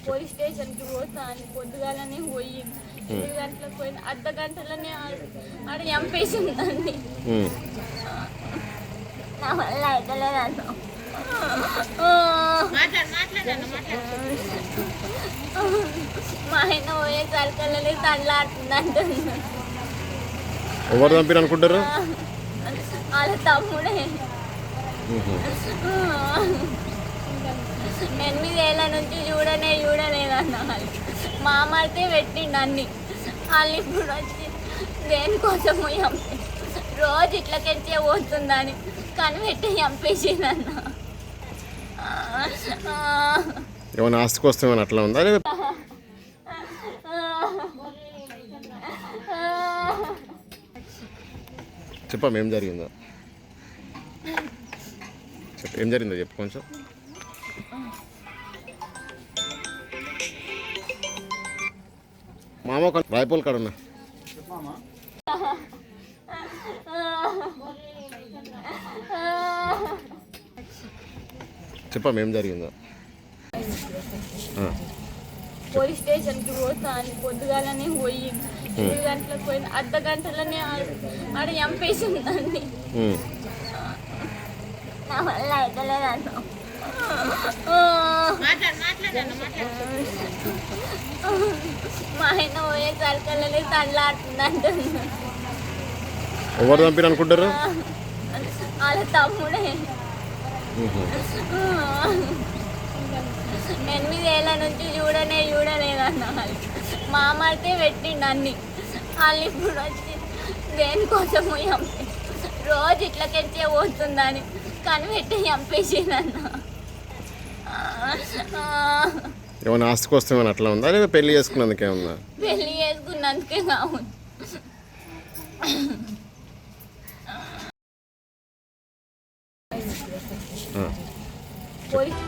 Police స్టేషన్కి పోతా అని పొద్దుగాలనే పోయి 7 గంటలకు పోయిన అర్ధ గంటలోనే ఆడ చంపేసిందండి. నా వల్ల అయితలేదు. మా ఆయన పోయేసరికల్లే తల్లాడుతుంది అంటున్నాడు. ఎవరు చంపిన అనుకుంటారు? వాళ్ళ తమ్ముడే. 8 ఏళ్ళ నుంచి చూడలేదన్న వాళ్ళు. మామడితే పెట్టిండు అన్ని. వాళ్ళు ఇప్పుడు వచ్చి దేనికోసము చంపి రోజు ఇట్లకెచ్చే పోతుందని కనిపెట్టి చంపేసిందన్న. ఏమైనా ఆస్తి కోసం అట్లా ఉందా లేదా? చెప్పమ్మా ఏం జరిగిందో ఏం జరిగిందో చెప్పు కొంచెం. మామ ఒక రాయపోల్ కాడ ఉన్నా. చెప్పమ్మా ఏం జరిగిందో. పోలీస్ స్టేషన్కి పోతా అని పొద్దుగాలనే పోయి 7 గంటలకు పోయిన అర్ధ గంటలోనే ఆడ చంపేసిందండి. నా వల్ల అయితలేదు. మా ఆయన పోయేసరికల్లే తల్లాడుతుంది అంటున్నాడు. ఎవరు చంపిన అనుకుంటారు? వాళ్ళ తమ్ముడే. 8 ఏళ్ళ నుంచి చూడలేదన్న వాళ్ళు. మామడితే పెట్టిండు అన్ని. వాళ్ళు ఇప్పుడు వచ్చి దేనికోసము చంపి రోజు ఇట్లకెచ్చే పోతుందని కనిపెట్టి చంపేసిందన్న. ఏమైనా ఆస్తి కోసం అట్లా ఉందా లేదా పెళ్లి చేసుకున్నందుకే ఉందా? పెళ్లి చేసుకున్నందుకే కావు. పోలీస్